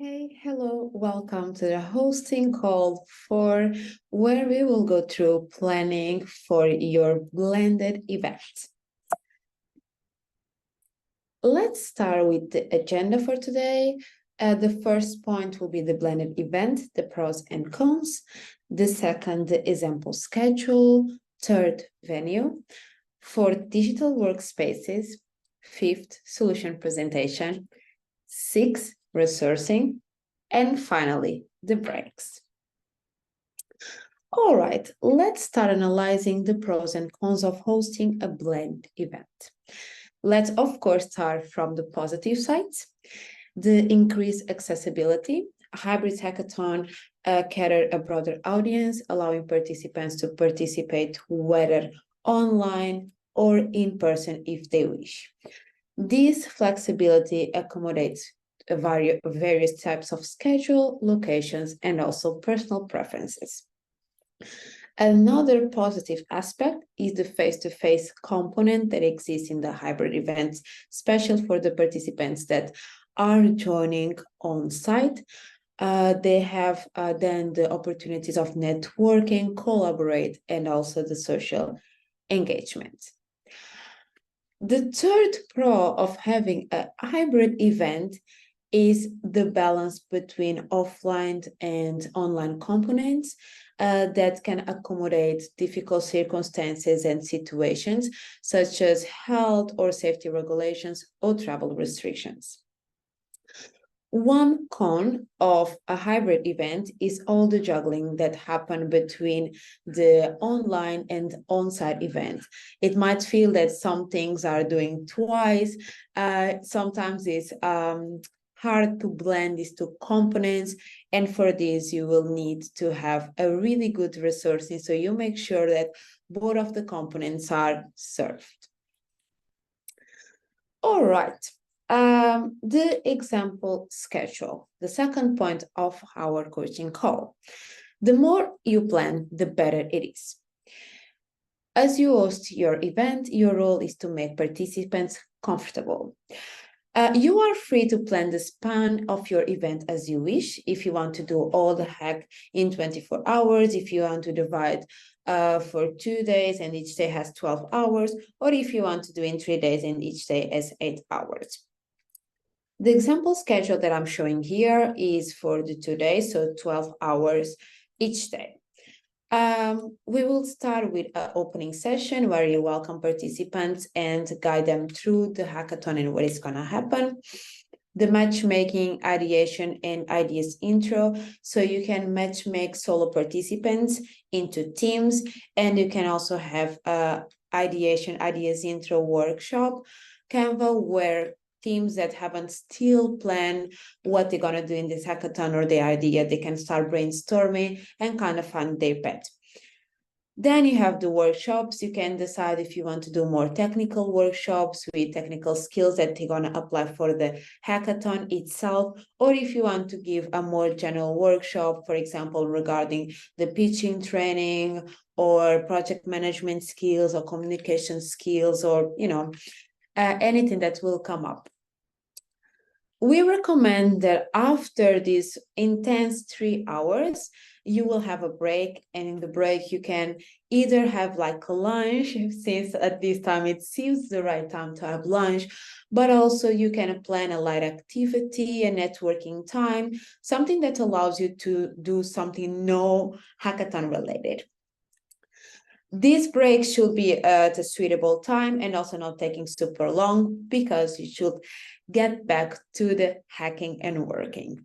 Hey, hello, welcome to the hosting call for where we will go through planning for your blended event. Let's start with the agenda for today. The first point will be the blended event, the pros and cons. The second, the example schedule. Third, venue. Fourth, digital workspaces. Fifth, solution presentation. Sixth, resourcing. And finally, the breaks. All right, let's start analyzing the pros and cons of hosting a blend event. Let's, of course, start from the positive sides. The increased accessibility. Hybrid hackathon cater a broader audience, allowing participants to participate whether online or in person if they wish. This flexibility accommodates various types of schedule, locations, and also personal preferences. Another positive aspect is the face-to-face component that exists in the hybrid events, special for the participants that are joining on site. They have then the opportunities of networking, collaborate, and also the social engagement. The third pro of having a hybrid event is the balance between offline and online components that can accommodate difficult circumstances and situations, such as health or safety regulations or travel restrictions. One con of a hybrid event is all the juggling that happen between the online and on-site events. It might feel that some things are doing twice. Sometimes it's hard to blend these two components. And for this, you will need to have a really good resourcing. So you make sure that both of the components are served. All right. The example schedule, the second point of our coaching call. The more you plan, the better it is. As you host your event, your role is to make participants comfortable. You are free to plan the span of your event as you wish. If you want to do all the hack in 24 hours, if you want to divide for 2 days and each day has 12 hours, or if you want to do in 3 days and each day has 8 hours. The example schedule that I'm showing here is for the 2 days, so 12 hours each day. We will start with an opening session where you welcome participants and guide them through the hackathon and what is going to happen. The matchmaking, ideation, and ideas intro. So you can matchmake solo participants into teams, and you can also have ideation, ideas intro workshop, Canva, where teams that haven't still planned what they're going to do in this hackathon or the idea, they can start brainstorming and kind of find their pet. Then you have the workshops. You can decide if you want to do more technical workshops with technical skills that they're going to apply for the hackathon itself, or if you want to give a more general workshop, for example, regarding the pitching training or project management skills or communication skills, or anything that will come up. We recommend that after this intense 3 hours, you will have a break, and in the break you can either have like a lunch, since at this time it seems the right time to have lunch, but also you can plan a light activity, a networking time, something that allows you to do something no hackathon related. This break should be at a suitable time and also not taking super long, because you should get back to the hacking and working.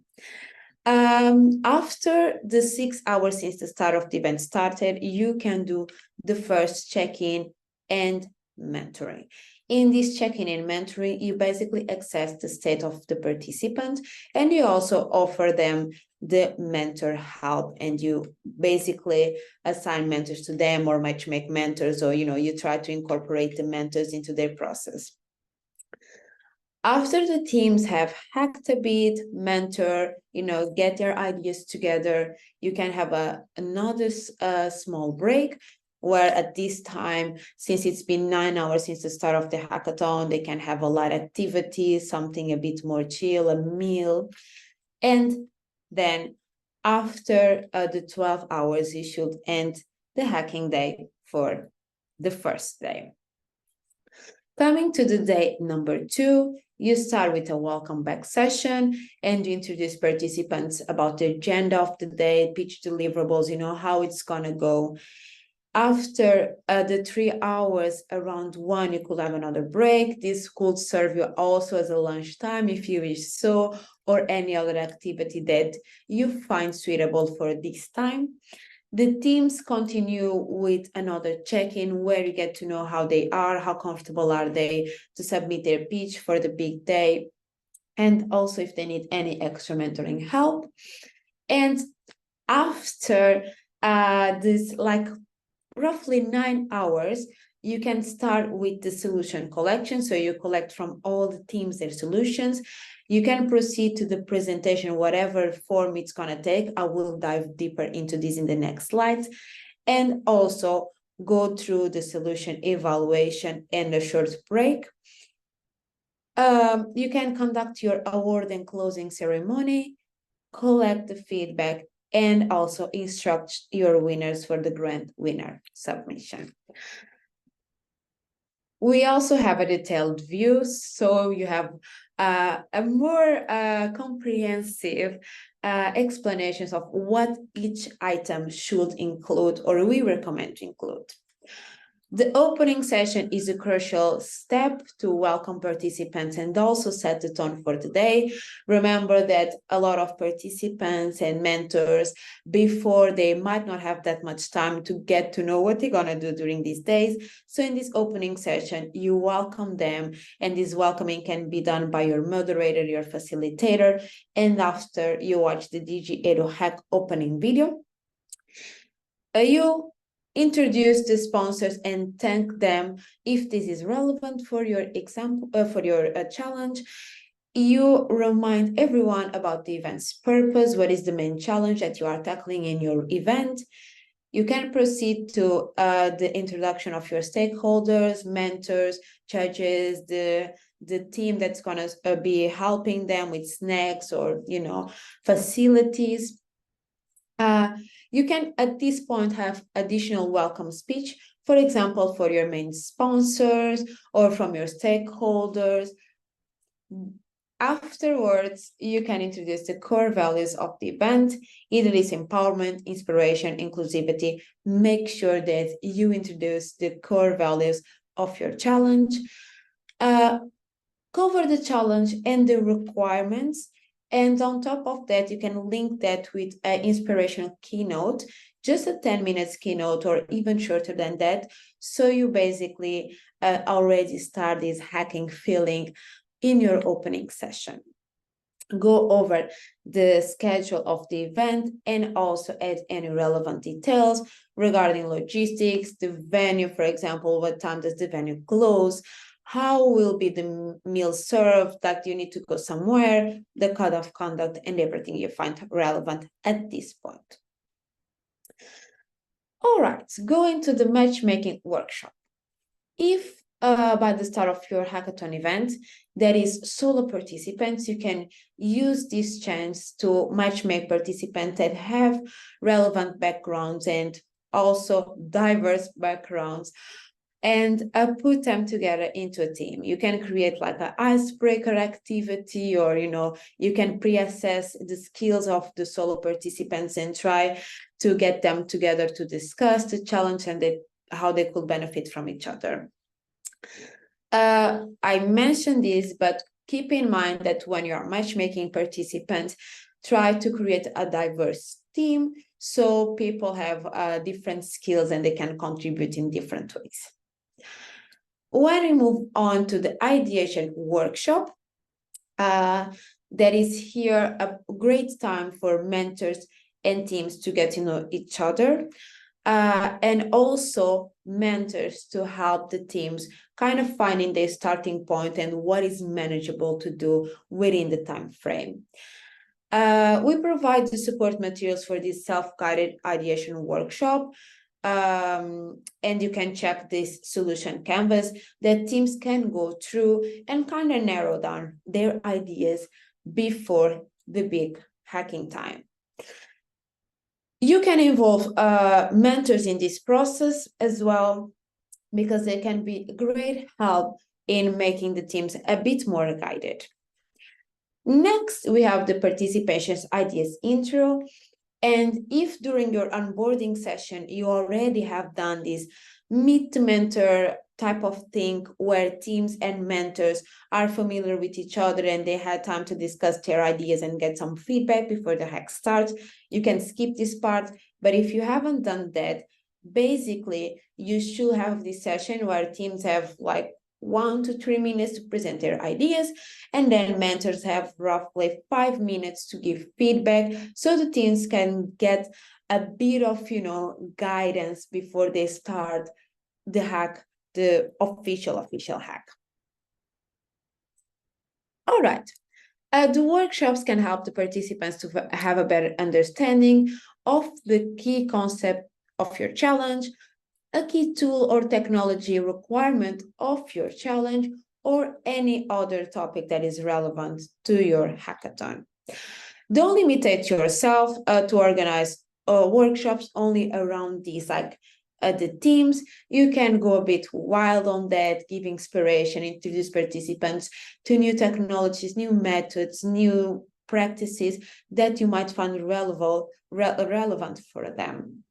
After the 6 hours since the start of the event started, you can do the first check-in and mentoring. In this check-in and mentoring, you basically assess the state of the participant, and you also offer them the mentor help, and you basically assign mentors to them or matchmake mentors, or you try to incorporate the mentors into their process. After the teams have hacked a bit, mentor, get their ideas together, you can have another small break, where at this time, since it's been 9 hours since the start of the hackathon, they can have a light activity, something a bit more chill, a meal. And then after the 12 hours, you should end the hacking day for the first day. Coming to the day number 2, you start with a welcome back session and you introduce participants about the agenda of the day, pitch deliverables, how it's gonna go. After the 3 hours, around 1, you could have another break. This could serve you also as a lunchtime if you wish so, or any other activity that you find suitable for this time. The teams continue with another check-in where you get to know how they are, how comfortable are they to submit their pitch for the big day, and also if they need any extra mentoring help. And after this, roughly 9 hours, you can start with the solution collection. So you collect from all the teams their solutions. You can proceed to the presentation, whatever form it's going to take. I will dive deeper into this in the next slides. And also go through the solution evaluation and a short break. You can conduct your award and closing ceremony, collect the feedback, and also instruct your winners for the grand winner submission. We also have a detailed view, so you have a more comprehensive explanations of what each item should include or we recommend to include. The opening session is a crucial step to welcome participants and also set the tone for the day. Remember that a lot of participants and mentors, before they might not have that much time to get to know what they're going to do during these days. So in this opening session, you welcome them, and this welcoming can be done by your moderator, your facilitator, and after you watch the DG Edu Hack opening video, you introduce the sponsors and thank them if this is relevant for your example, for your challenge. You remind everyone about the event's purpose, what is the main challenge that you are tackling in your event. You can proceed to the introduction of your stakeholders, mentors, judges, the team that's going to be helping them with snacks or, facilities. You can, at this point, have additional welcome speech, for example, for your main sponsors or from your stakeholders. Afterwards, you can introduce the core values of the event. Either is empowerment, inspiration, inclusivity. Make sure that you introduce the core values of your challenge. Cover the challenge and the requirements. And on top of that, you can link that with an inspirational keynote, just a 10 minutes keynote or even shorter than that. So you basically already start this hacking feeling in your opening session. Go over the schedule of the event and also add any relevant details regarding logistics, the venue, for example, what time does the venue close, how will be the meal served, that you need to go somewhere, the code of conduct, and everything you find relevant at this point. All right, going to the matchmaking workshop. If by the start of your hackathon event, there is solo participants, you can use this chance to matchmake participants that have relevant backgrounds and also diverse backgrounds, and put them together into a team. You can create like an icebreaker activity, or you can pre-assess the skills of the solo participants and try to get them together to discuss the challenge and how they could benefit from each other. I mentioned this, but keep in mind that when you're matchmaking participants, try to create a diverse team so people have different skills and they can contribute in different ways. When we move on to the ideation workshop, that is here a great time for mentors and teams to get to know each other, and also mentors to help the teams kind of finding their starting point and what is manageable to do within the time frame. We provide the support materials for this self-guided ideation workshop. And you can check this solution canvas that teams can go through and kind of narrow down their ideas before the big hacking time. You can involve mentors in this process as well, because they can be great help in making the teams a bit more guided. Next, we have the participations ideas intro. And if during your onboarding session, you already have done this meet the mentor type of thing where teams and mentors are familiar with each other and they had time to discuss their ideas and get some feedback before the hack starts, you can skip this part. But if you haven't done that, basically you should have this session where teams have like 1 to 3 minutes to present their ideas, and then mentors have roughly 5 minutes to give feedback so the teams can get a bit of guidance before they start the hack, the official hack. All right. The workshops can help the participants to have a better understanding of the key concept of your challenge, a key tool or technology requirement of your challenge, or any other topic that is relevant to your hackathon. Don't limit yourself to organize workshops only around these, like the teams. You can go a bit wild on that, give inspiration, introduce participants to new technologies, new methods, new practices that you might find relevant for them.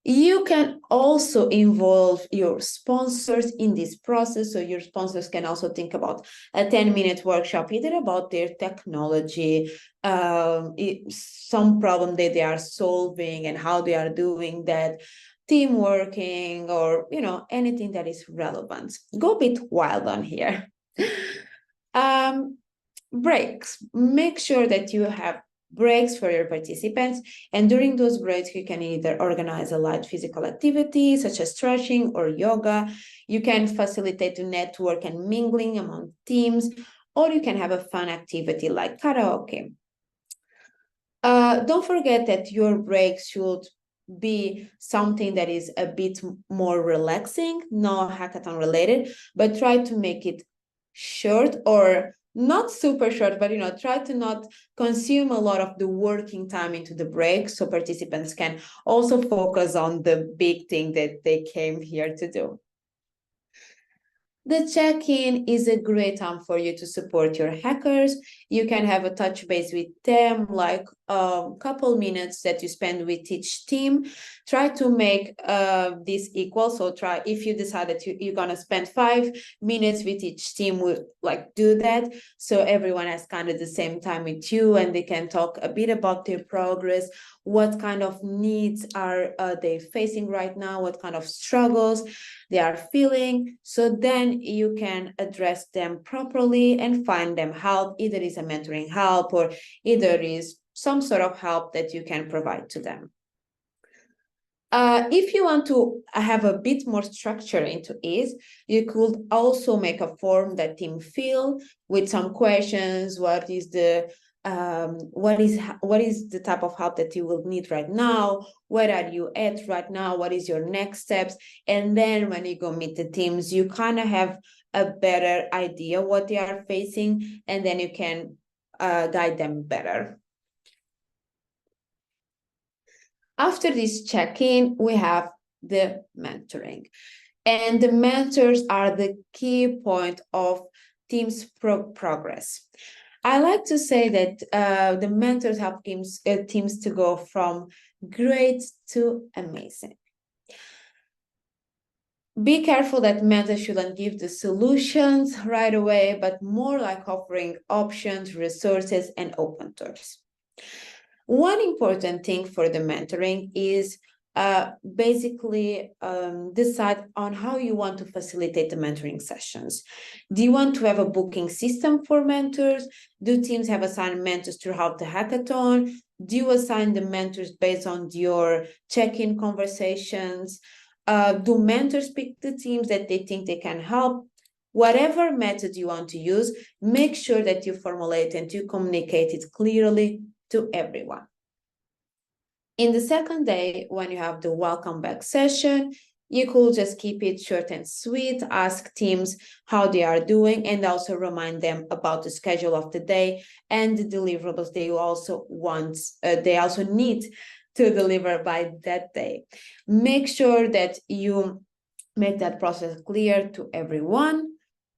You can also involve your sponsors in this process. So your sponsors can also think about a 10-minute workshop, either about their technology, some problem that they are solving and how they are doing that, team working, or anything that is relevant. Go a bit wild on here. Breaks. Make sure that you have breaks for your participants, and during those breaks you can either organize a light physical activity such as stretching or yoga. You can facilitate the network and mingling among teams, or you can have a fun activity like karaoke. Don't forget that your breaks should be something that is a bit more relaxing, not hackathon related, but try to make it short, or not super short, but try to not consume a lot of the working time into the break, so participants can also focus on the big thing that they came here to do. The check-in is a great time for you to support your hackers. You can have a touch base with them, like a couple minutes that you spend with each team. Try to make this equal. So try, if you decide that you're going to spend 5 minutes with each team, do that. So everyone has kind of the same time with you, and they can talk a bit about their progress. What kind of needs are they facing right now? What kind of struggles they are feeling? So then you can address them properly and find them help. Either is a mentoring help, or either is some sort of help that you can provide to them. If you want to have a bit more structure into it, you could also make a form that team fill with some questions. What is the type of help that you will need right now? Where are you at right now? What is your next steps? And then when you go meet the teams, you kind of have a better idea what they are facing, and then you can guide them better. After this check-in, we have the mentoring. And the mentors are the key point of teams' progress. I like to say that the mentors help teams to go from great to amazing. Be careful that mentors shouldn't give the solutions right away, but more like offering options, resources, and open doors. One important thing for the mentoring is basically decide on how you want to facilitate the mentoring sessions. Do you want to have a booking system for mentors? Do teams have assigned mentors throughout the hackathon? Do you assign the mentors based on your check-in conversations? Do mentors pick the teams that they think they can help? Whatever method you want to use, make sure that you formulate and you communicate it clearly to everyone. In the second day, when you have the welcome back session, you could just keep it short and sweet, ask teams how they are doing, and also remind them about the schedule of the day and the deliverables they also need to deliver by that day. Make sure that you make that process clear to everyone,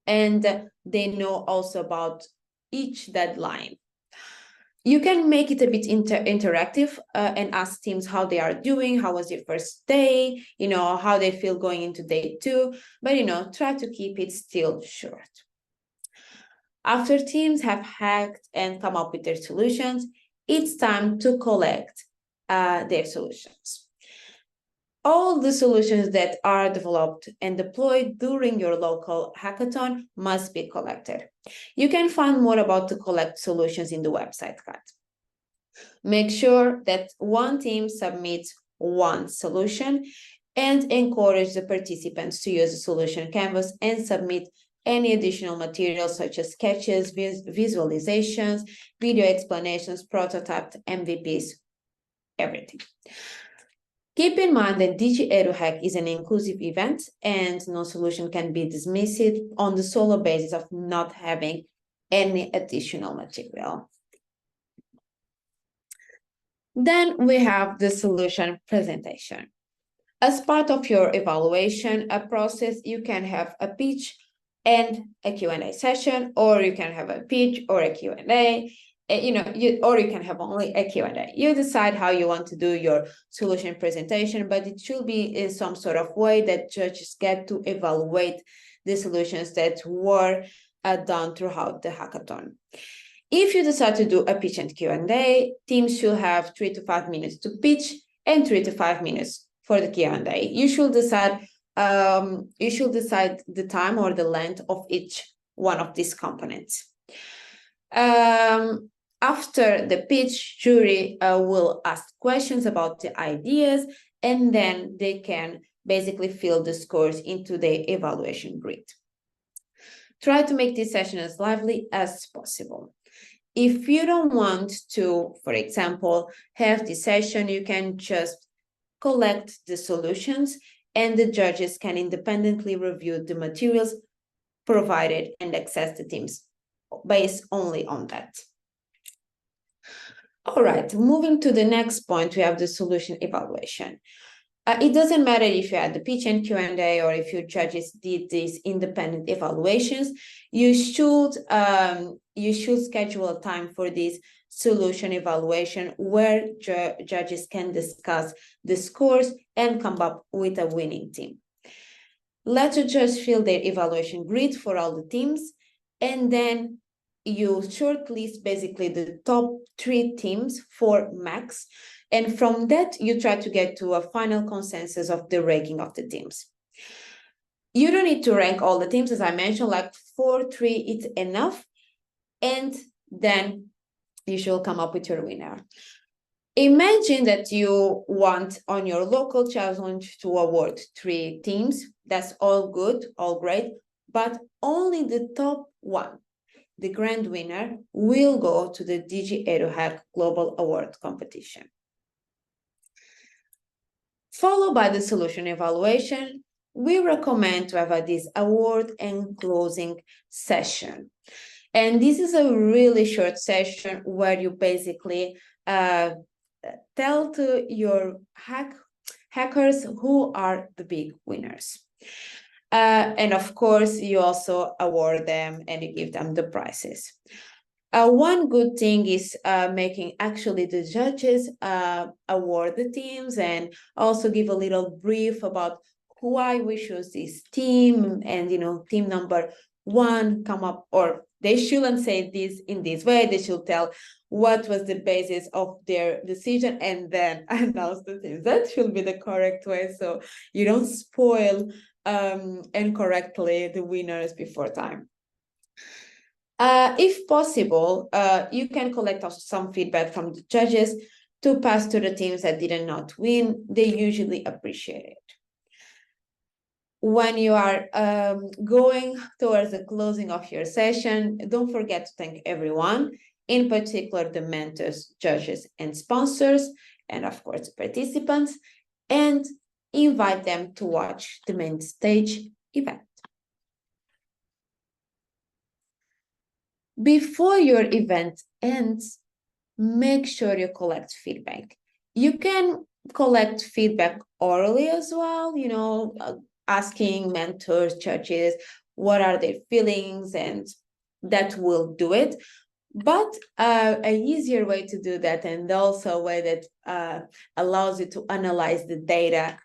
and they know also about each deadline. You can make it a bit interactive and ask teams how they are doing, how was your first day, how they feel going into day 2, but try to keep it still short. After teams have hacked and come up with their solutions, it's time to collect their solutions. All the solutions that are developed and deployed during your local hackathon must be collected. You can find more about the collect solutions in the website guide. Make sure that one team submits one solution and encourage the participants to use the solution canvas and submit any additional materials such as sketches, visualizations, video explanations, prototypes, MVPs, everything. Keep in mind that DigiEduHack is an inclusive event and no solution can be dismissed on the sole basis of not having any additional material. Then we have the solution presentation. As part of your evaluation process, you can have a pitch and a Q&A session, or you can have a pitch or a Q&A, or you can have only a Q&A. You decide how you want to do your solution presentation, but it should be in some sort of way that judges get to evaluate the solutions that were done throughout the hackathon. If you decide to do a pitch and Q&A, teams should have 3 to 5 minutes to pitch and 3 to 5 minutes for the Q&A. You should decide the time or the length of each one of these components. After the pitch, jury will ask questions about the ideas, and then they can basically fill the scores into the evaluation grid. Try to make this session as lively as possible. If you don't want to, for example, have this session, you can just collect the solutions and the judges can independently review the materials provided and access the teams based only on that. All right, moving to the next point, we have the solution evaluation. It doesn't matter if you had the pitch and Q&A or if your judges did these independent evaluations, you should schedule a time for this solution evaluation where judges can discuss the scores and come up with a winning team. Let the judge fill their evaluation grid for all the teams, and then you shortlist basically the top 3 teams for max, and from that you try to get to a final consensus of the ranking of the teams. You don't need to rank all the teams, as I mentioned, like 4-3 it's enough, and then you should come up with your winner. Imagine that you want on your local challenge to award 3 teams. That's all good, all great, but only the top 1, the grand winner, will go to the DigiEduHack Global Award competition. Followed by the solution evaluation, we recommend to have this award and closing session. And this is a really short session where you basically tell to your hackers who are the big winners. And of course, you also award them and you give them the prizes. One good thing is making actually the judges award the teams and also give a little brief about why we choose this team, and team number 1 come up, or they shouldn't say this in this way, they should tell what was the basis of their decision and then announce the teams. That should be the correct way, so you don't spoil incorrectly the winners before time. If possible, you can collect also some feedback from the judges to pass to the teams that did not win. They usually appreciate it. When you are going towards the closing of your session, don't forget to thank everyone, in particular the mentors, judges, and sponsors, and of course participants. And invite them to watch the main stage event. Before your event ends, make sure you collect feedback. You can collect feedback orally as well, asking mentors, churches, what are their feelings, and that will do it. But an easier way to do that, and also a way that allows you to analyze the data,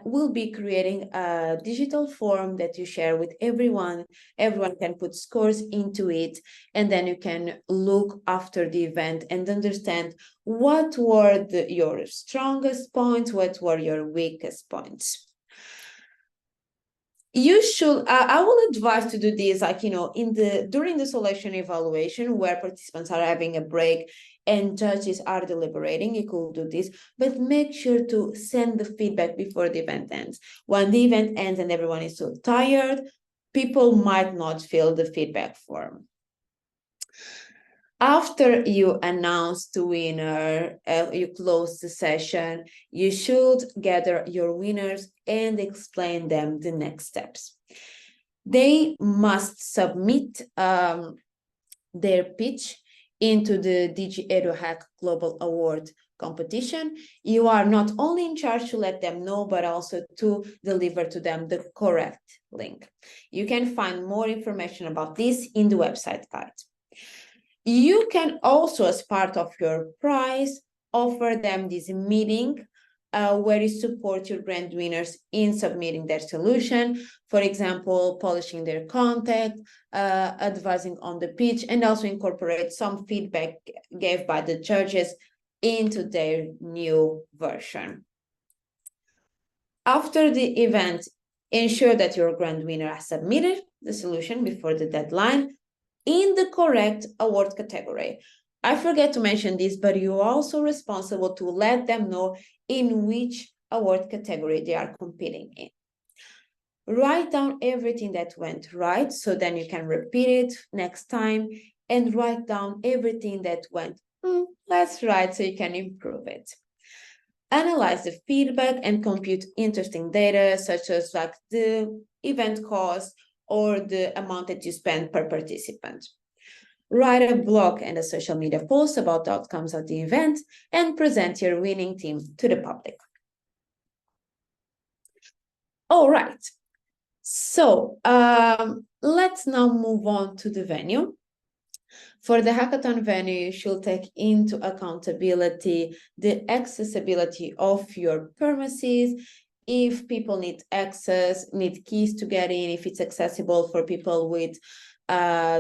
will be creating a digital form that you share with everyone. Everyone can put scores into it, and then you can look after the event and understand what were your strongest points, what were your weakest points. You should, I will advise to do this, during the selection evaluation where participants are having a break and judges are deliberating, you could do this, but make sure to send the feedback before the event ends. When the event ends and everyone is so tired, people might not fill the feedback form. After you announce the winner, you close the session, you should gather your winners and explain them the next steps. They must submit their pitch into the DigiEduHack Global Award competition. You are not only in charge to let them know, but also to deliver to them the correct link. You can find more information about this in the website guide. You can also, as part of your prize, offer them this meeting where you support your grant winners in submitting their solution, for example, polishing their content, advising on the pitch, and also incorporate some feedback gave by the judges into their new version. After the event, ensure that your grant winner has submitted the solution before the deadline in the correct award category. I forget to mention this, but you're also responsible to let them know in which award category they are competing in. Write down everything that went right, so then you can repeat it next time, and write down everything that went less right, so you can improve it. Analyze the feedback and compute interesting data, such as like the event cost, or the amount that you spend per participant. Write a blog and a social media post about the outcomes of the event and present your winning team to the public. All right, so let's now move on to the venue. For the hackathon venue, you should take into accountability the accessibility of your premises. If people need access, need keys to get in, if it's accessible for people with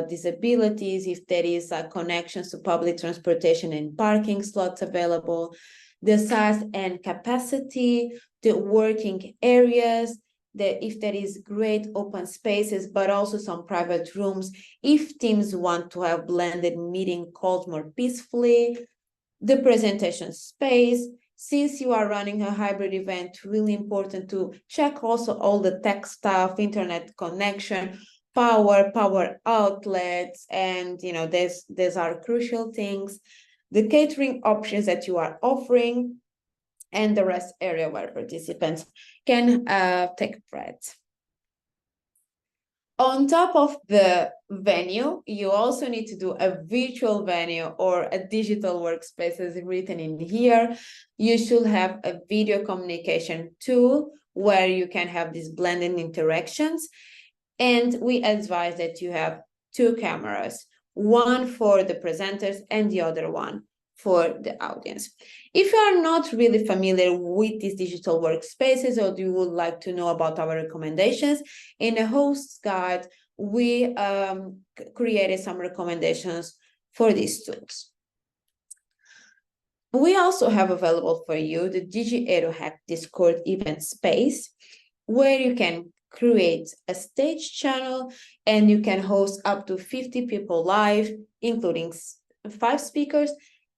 disabilities, if there is connections to public transportation and parking slots available, the size and capacity, the working areas, if there is great open spaces, but also some private rooms, if teams want to have blended meeting calls more peacefully, the presentation space. Since you are running a hybrid event, really important to check also all the tech stuff, internet connection, power outlets, and these are crucial things. The catering options that you are offering, and the rest area where participants can take breath. On top of the venue, you also need to do a virtual venue or a digital workspace as written in here. You should have a video communication tool where you can have these blended interactions. And we advise that you have 2 cameras, one for the presenters and the other one for the audience. If you are not really familiar with these digital workspaces, or you would like to know about our recommendations, in the host's guide, we created some recommendations for these tools. We also have available for you the DigiEduHack Discord event space, where you can create a stage channel and you can host up to 50 people live, including 5 speakers.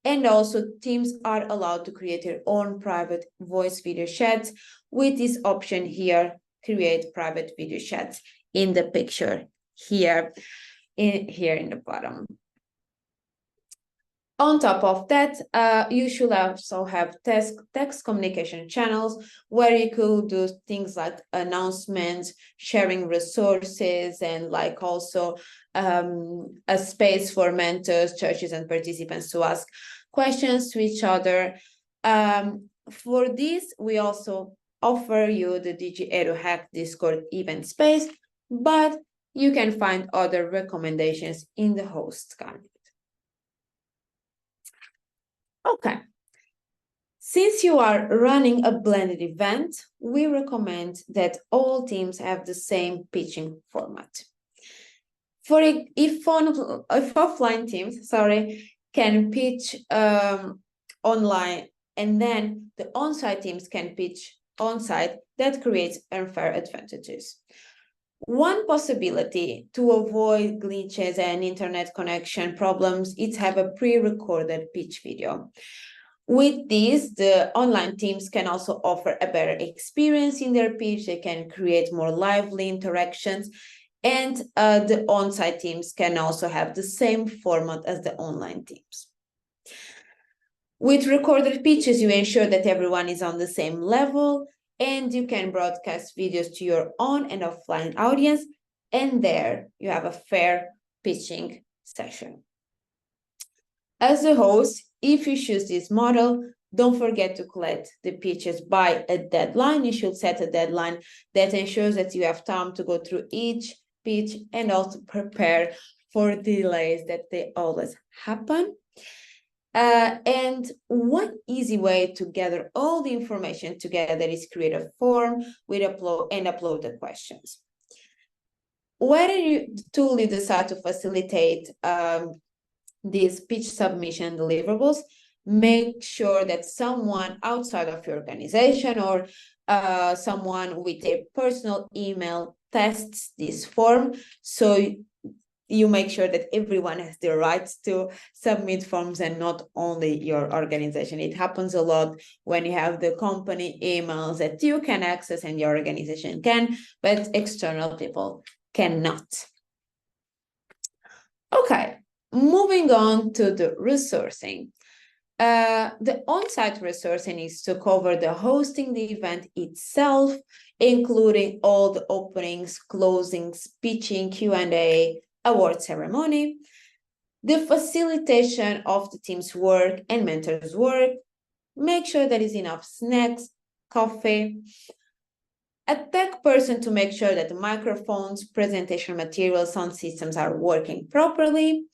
And also teams are allowed to create their own private voice video chats with this option here, create private video chats, in the picture here in the bottom. On top of that, you should also have text communication channels where you could do things like announcements, sharing resources, and like also a space for mentors, churches, and participants to ask questions to each other. For this, we also offer you the DigiEduHack Discord event space, but you can find other recommendations in the host guide. Okay. Since you are running a blended event, we recommend that all teams have the same pitching format. If offline teams, can pitch online, and then the on-site teams can pitch on-site, that creates unfair advantages. One possibility to avoid glitches and internet connection problems is have a pre-recorded pitch video. With this, the online teams can also offer a better experience in their pitch. They can create more lively interactions, and the on-site teams can also have the same format as the online teams. With recorded pitches, you ensure that everyone is on the same level, and you can broadcast videos to your on and offline audience, and there you have a fair pitching session. As a host, if you choose this model, don't forget to collect the pitches by a deadline. You should set a deadline that ensures that you have time to go through each pitch and also prepare for delays that they always happen. And one easy way to gather all the information together is create a form with upload the questions. Whether tool you decide to facilitate these pitch submission deliverables, make sure that someone outside of your organization or someone with a personal email tests this form, so you make sure that everyone has the rights to submit forms and not only your organization. It happens a lot when you have the company emails that you can access and your organization can, but external people cannot. Okay, moving on to the resourcing. The on-site resourcing is to cover the hosting the event itself, including all the openings, closings, pitching, Q&A, award ceremony, the facilitation of the team's work and mentors' work, make sure there is enough snacks, coffee, a tech person to make sure that the microphones, presentation materials, sound systems are working properly,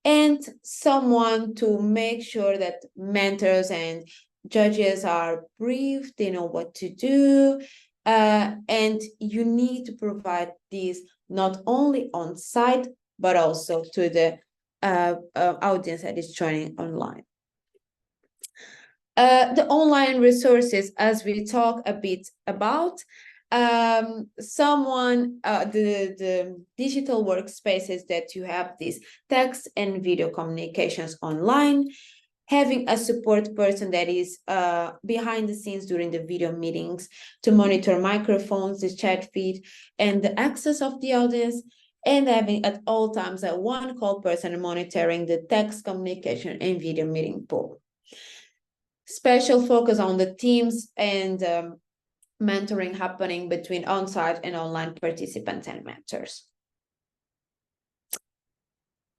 and someone to make sure that mentors and judges are briefed, they know what to do, and you need to provide these not only on site, but also to the audience that is joining online. The online resources, as we talk a bit about, the digital workspaces that you have these text and video communications online, having a support person that is behind the scenes during the video meetings to monitor microphones, the chat feed, and the access of the audience, and having at all times a one-call person monitoring the text communication and video meeting pool. Special focus on the teams and mentoring happening between on-site and online participants and mentors.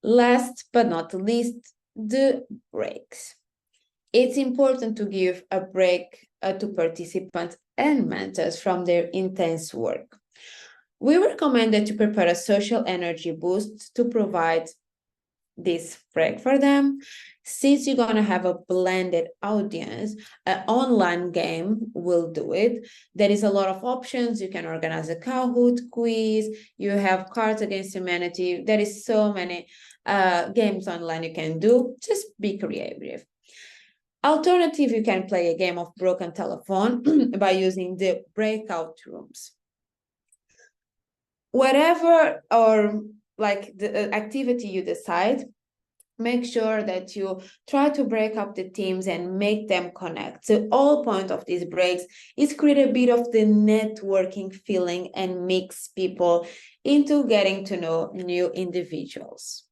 Last but not least, the breaks. It's important to give a break to participants and mentors from their intense work. We recommend that you prepare a social energy boost to provide this break for them. Since you're going to have a blended audience, an online game will do it. There is a lot of options. You can organize a Kahoot quiz. You have Cards Against Humanity. There is so many games online you can do. Just be creative. Alternative, you can play a game of broken telephone by using the breakout rooms. Whatever or like the activity you decide, make sure that you try to break up the teams and make them connect. The whole point of these breaks is create a bit of the networking feeling and mix people into getting to know new individuals.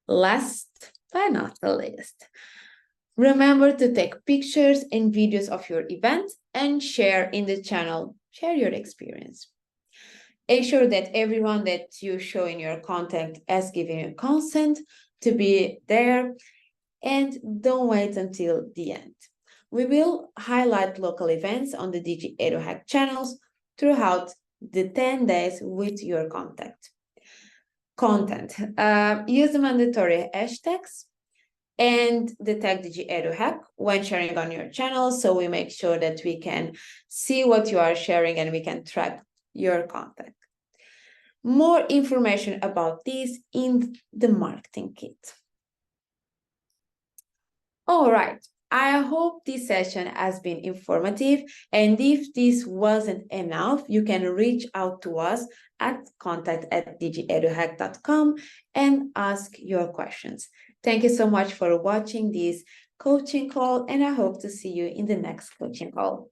Last but not the least, remember to take pictures and videos of your event and share in the channel. Share your experience. Ensure that everyone that you show in your content has given you consent to be there, and don't wait until the end. We will highlight local events on the DigiEduHack channels throughout the 10 days with your content. Use the mandatory hashtags and the tag DigiEduHack when sharing on your channel, so we make sure that we can see what you are sharing and we can track your content. More information about this in the marketing kit. All right, I hope this session has been informative, and if this wasn't enough, you can reach out to us at contact@digieduhack.com and ask your questions. Thank you so much for watching this coaching call, and I hope to see you in the next coaching call.